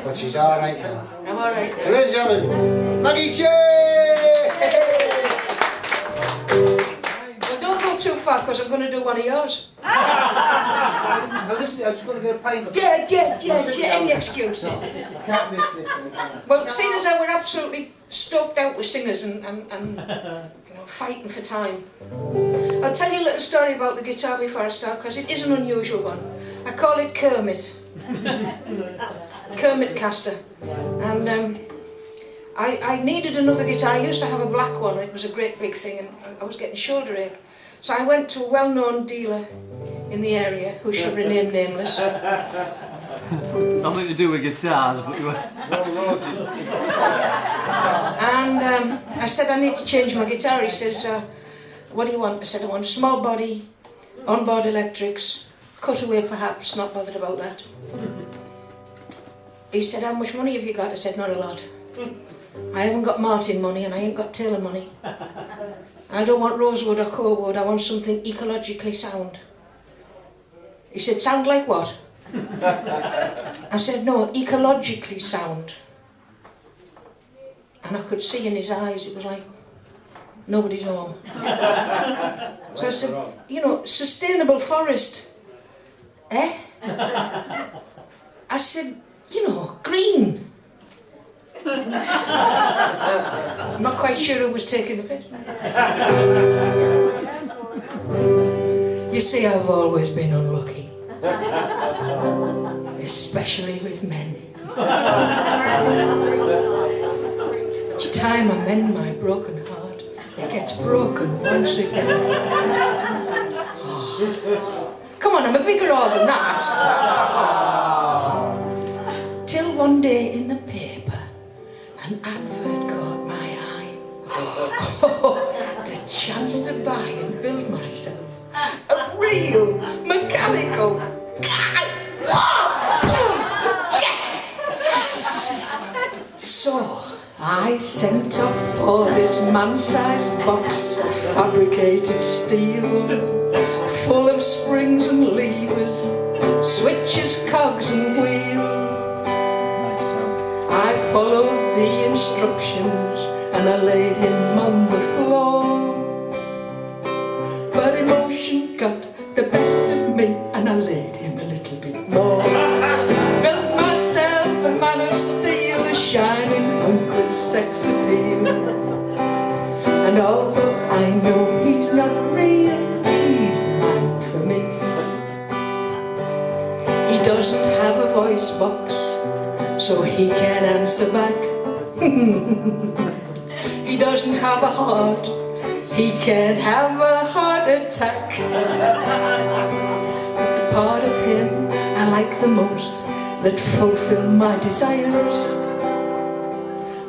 But she's alright now. I'm alright now. Ladies and gentlemen, Maggie Gee! Well, don't go too far, because I'm going to do one of yours. Now listen, I'm just going to get a pint of Yeah, any excuse. I can't mix this. Well, seeing as how we're absolutely stoked out with singers and you know, fighting for time, I'll tell you a little story about the guitar before I start, because it is an unusual one. I call it Kermit. Kermit Caster. And I needed another guitar. I used to have a black one, it was a great big thing, and I was getting shoulder ache. So I went to a well-known dealer in the area, who shall remain nameless. Nothing to do with guitars, but you were... And I said, I need to change my guitar. He says, what do you want? I said, I want small body, onboard electrics, cutaway perhaps, not bothered about that. He said, how much money have you got? I said, not a lot. I haven't got Martin money and I ain't got Taylor money. I don't want rosewood or corewood, I want something ecologically sound. He said, sound like what? I said, no, ecologically sound. And I could see in his eyes, it was like, nobody's home. So I said, you know, sustainable forest. Eh? I said, you know, green. I'm not quite sure who was taking the piss. You see, I've always been unlucky. Especially with men. Each time I mend my broken heart, it gets broken once again. Oh. Come on, I'm a bigger whore than that. Till one day in the paper, an advert caught my eye. Oh, the chance to buy and build myself a real mechanical guy. Yes! So I sent off for this man-sized box of fabricated steel, full of springs and levers, switches, cogs and wheels. I followed the instructions and I laid him on the floor, but emotion got the best of me and I laid him a little bit more. I built myself a man of steel, a shining hunk with sex appeal, and although I know he's not real, he's the man for me. He doesn't have a voice box, so he can answer back. He doesn't have a heart, he can't have a heart attack. But the part of him I like the most, that fulfill my desires,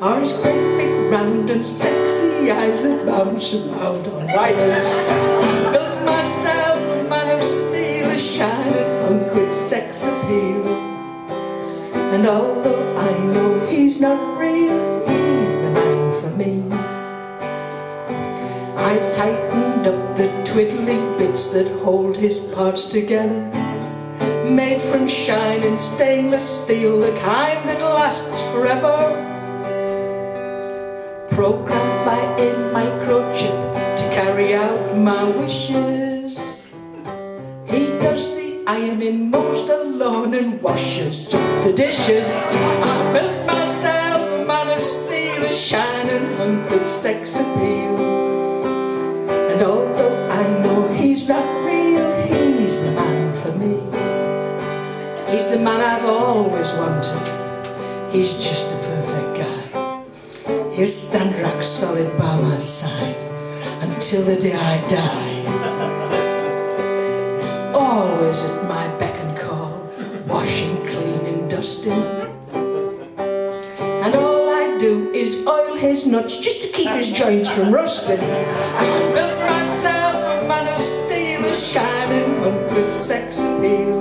are his great big round and sexy eyes that bounce around on wires. I built myself a man of steel, a shining hunk with sex appeal, and although I know he's not real, he's the man for me. I tightened up the twiddly bits that hold his parts together, made from shining stainless steel, the kind that lasts forever, programmed by a microchip to carry out my wishes. He does the ironing, mows the lawn and washes the dishes. I built myself a man of steel, a shining hunk with sex appeal, and although I know he's not real, he's the man for me. He's the man I've always wanted, he's just the perfect guy. He'll stand rock solid by my side until the day I die. Always at my beck and call, washing, cleaning, dusting, and all I do is oil his nuts just to keep his joints from rusting. I built myself a man of steel, a shining hunk with sex appeal,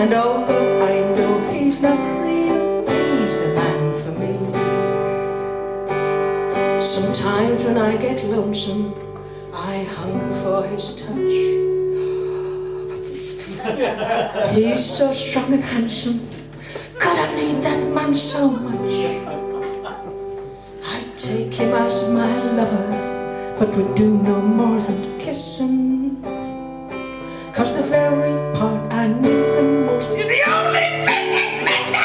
and although I know he's not real, he's the man for me. Sometimes when I get lonesome, I hunger for his touch. He's so strong and handsome, God, I need that man so much. I'd take him as my lover, but would do no more than kissing. 'Cause the very part I need the most is the only bit that's missing.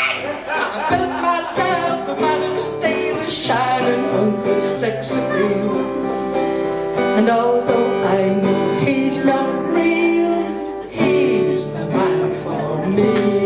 I built myself a man of steel, a shining hunk with sex appeal. And although I know he's not real, he's the man for me.